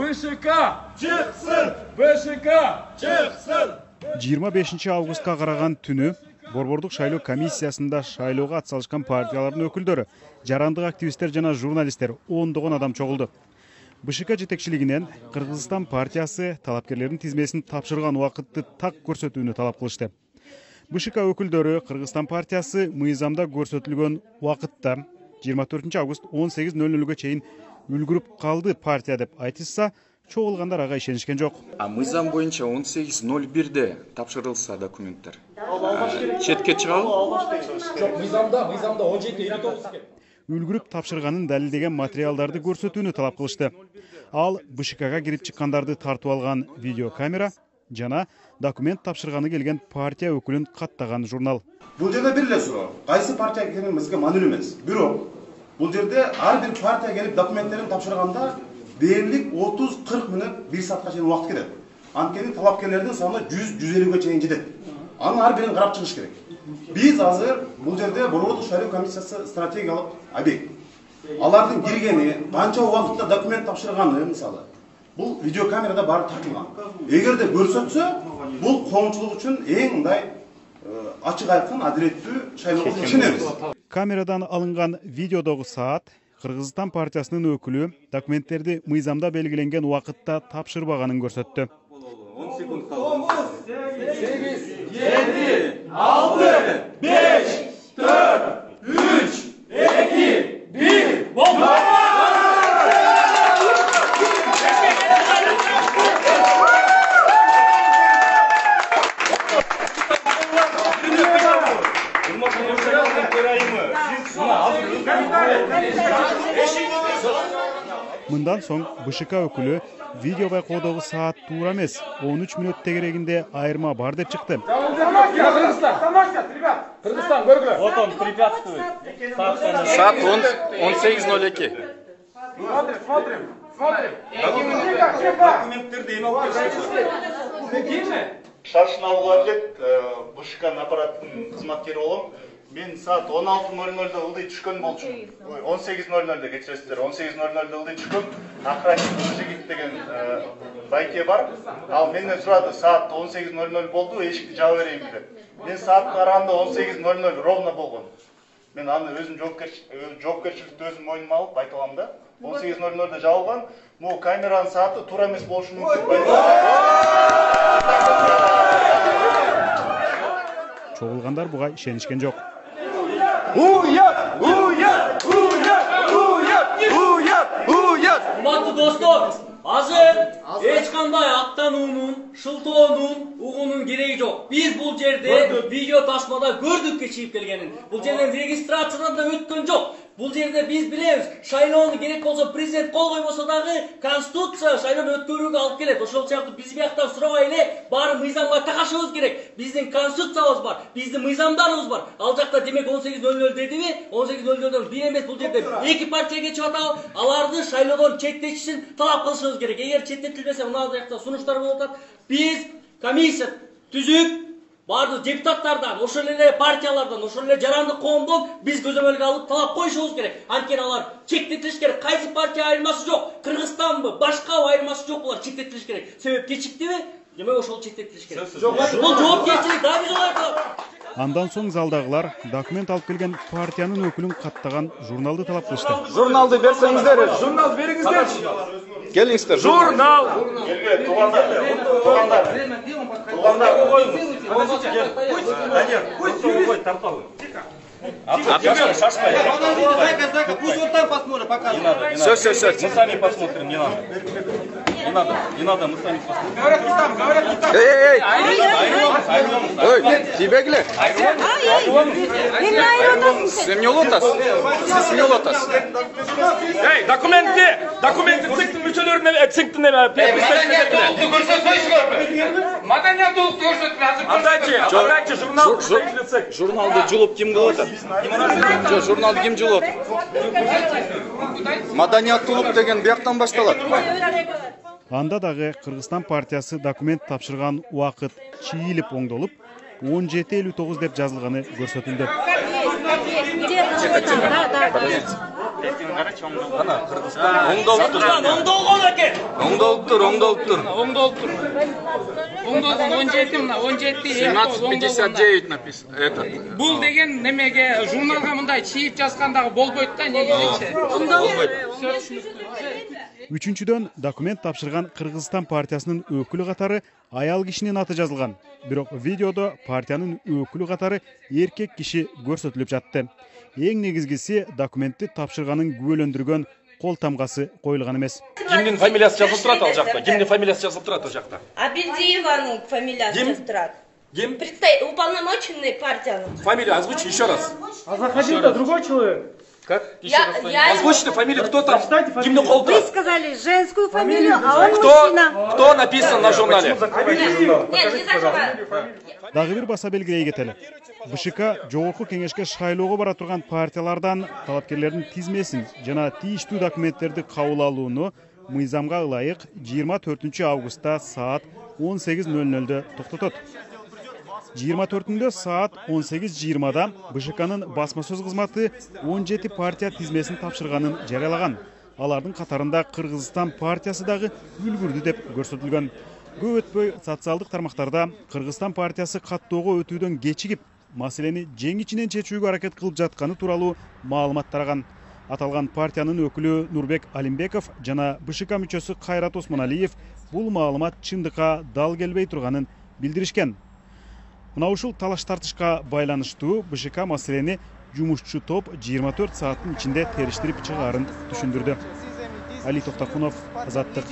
БШК çıksın! БШК çıksın! 25 августка караган түнү Борбордук шайлоо комиссиясында шайлоого атсалышкан партиялардын өкүлдөрү, жарандык активисттер жана журналисттер ондогон адам чогулду. БШК жетекчилигинен Кыргызстан партиясы талапкерлердин тизмесин тапшырган убакытты так көрсөтүүнү талап кылышты. БШК өкүлдөрү Кыргызстан партиясы мыйзамда көрсөтүлгөн убакытта 24 август 18:00га чейин үлгүрүп калды партия деп айтышса, чогулгандар ага ишенишкен жок. Мыйзам боюнча 18:01 тапшырылса документтер. Четке чыгабы? Жок, мыйзамда 17:59 экен. Үлгүрүп тапшырганын далилдеген материалдарды көрсөтүүнү талап кылышты. Ал БШКга кирип чыккандарды тартып алган видеокамера жана документ тапшырганы келген партия өкүлүн каттаган журнал. Бул жерде бир эле суроо. Кайсы партия экенин бизге маанилүү эмес. Бирок бул жерде ар бир партия келип документтерин тапшырганда дээрлик 30-40 мүнөт 1 саатка чейин убакыт кетет. Анткени талапкерлердин саны 100-150ге чейин жетет. Анын ар бирин карап чыгыш керек. Биз азыр бул жерде Борбордук шайлоо комиссиясы стратегиялык объект. Алардын киргени, канча убакытта документ тапшырганы мисалы. Бул видеокамерада баары тартылган. Эгерде көрсөтсө, бул коомчулук үчүн эң мындай ачык айкын, адилеттүү шайлоого ишенебиз. Камерадан алынган видеодогу саат Кыргызстан партиясынын өкүлү документтерди мыйзамда белгиленген убакытта тапшырбаганын көрсөттү. 10 секунд kaldı. 8, 7, 6, 5, 4, 3, 2, 1. Bomba! Мындан соң БШК өкүлү видео байкоодогу саат туура эмес 13 мүнөт тегерегинде айырма бар деп чыкты. Кыргызстан көргүлө. Вот он препятствует. Saat 18:02. Смотрим. Документтерди эме алып келишти. Шаршыналгы элек БШК аппараттын кызматкери болом. Мен саат 16:00'da ылдый түшкөн болчумун. 18:00'da кечиресиздер. 18:00'da ылдый түшкөн. Охранник Мужигит деген байке бар. Ал менден сурады, саат 18:00 болду, эшикти жаап берейинби деп. Мен саат караганда 18:00 ровно болгон. Мен аны өзүм жоопкерчиликти өзүм мойнума алып айта алам да. 18:00'да жабылган. Могу камеранын сааты туура эмес болушу мүмкүн деп айта алам. Чогулгандар буга ишенишкен жок. Урматтуу достор, азыр эч кандай аттануунун, шылтоонун, угуунун кереги жок. Биз бул жерде видео тасмада көрдүккө чыгып келгенин. Бул жерден регистрациядан да өткөн жок. Бул жерде биз билебиз, шайлоону керек болсо президент кол койбосо дагы конституция шайлоону өткөрүүгө алып келет. Ошол сыяктуу биз бияктан сурабай эле баары мыйзамга такашыбыз керек. Биздин конституциябыз бар, биздин мыйзамдарыбыз бар. Ал жакта демек 18:00 дедиби? 18:00 бир эмес, бул жерде эки партия кечип атабы? Аларды шайлоодон четтетишин талап кылышыбыз керек. Эгер четтетилбесе, мына жакта сунуштар болуп атат. Биз комиссия түзүп бардык депутаттардан, ошол эле партиялардан, ошол эле жарандык коомдон биз көзөмөлгө алып талап коюшубуз керек. Анткени алар чектетилиш керек. Кайсы партия айырмасы жок, Кыргызстанбы, башкабы айырмасы жок, булар чектетилиш керек. Себеп кечиктиби? Демек ошол чектетилиш керек. Бул жоопкерчилик, да биз олай кылабыз. Андан соң залдагылар документ алып келген партиянын өкүлүн каттаган журналды талап кылышты. Журналды берсеңиздер. Журнал бериңиздерчи. Келиңиздер. Журнал. Пусть вот там посмотрим, показывай. Все. Мы сами посмотрим, не надо. Не надо, мы сами посмотрим. Эй! Ой, тибегилер. Сен эмне болуп атасыз? Сиз эмне болуп атасыз? Эй, документи циктин мүчөлөрүнө циктин Маданияттуулукту көрсөтүп азыр. Атайчы журнал. Журналды жулуп ким кылып атат? Жок, журналды ким жулуп атат? Маданияттуулук деген бияктан башталат. Анда дагы Кыргызстан партиясы документ тапшырган убакыт чийилип оңдолуп 17:59 деп жазылганы көрсөтүлдү. Оңдолду тур, оңдолуп тур. Оңдолуп тур. Оңдолгон 17 мына 17 17:59 написано. Это. Бул деген немеге журналга мындай чийип жазгандагы болбойт да, негизичи. Үчүнчүдөн документ тапшырган Кыргызстан партиясынын өкүлү катары аял кишинин аты жазылган. Бирок видеодо партиянын өкүлү катары эркек киши көрсөтүлүп жатты. Эң негизгиси документти тапшырганын күбөлөндүргөн кол тамгасы коюлган эмес. Кимдин фамилиясы жазылып турат ал жакта? Кимдин фамилиясы жазылып турат ал жакта? Абилдиеваның фамилиясы Ким? жазып турат. Ким? Уполномоченный партияның. Фамилия озвучи еще раз. А заходил-то другой человек. Как? Еще Я- раз я- фамилию. Озвучите фамилию, кто там? Прочитайте Кимдин фамилию. колу Вы турат? сказали женскую фамилию, а он Кто? мужчина. Кто написан на журнале? Нет, не закрывай. Дагы бир баса белгилей кетели. БШК жогорку кеңешке шайлоого бара турган партиялардан талапкерлердин тизмесин жана тийиштүү документтерди кабыл алууну мыйзамга ылайык 24 августта саат 18:00 токтотот. 24-нде саат 18:20 БШКнын басма сөз кызматы 17 партия тизмесин тапшырганын жарыялаган. Алардын катарында Кыргызстан партиясы дагы үлгүрдү деп көрсөтүлгөн. Көп өтпөй социалдык тармактарда Кыргызстан партиясы каттоого өтүүдөн кечигип, маселени жеңичинен чечүүгө аракет кылып жатканы тууралуу маалымат тараган. Аталган партиянын өкүлү Нурбек Алимбеков жана БШК мүчөсү Кайрат Осмоналиев бул маалымат чындыкка дал келбей турганын билдиришкен. Мына ушул талаш тартышка байланыштуу БШК маселени жумушчу топ 24 сааттын ичинде териштирип чыгаарын түшүндүрдү. Али Токтакунов, Азаттык.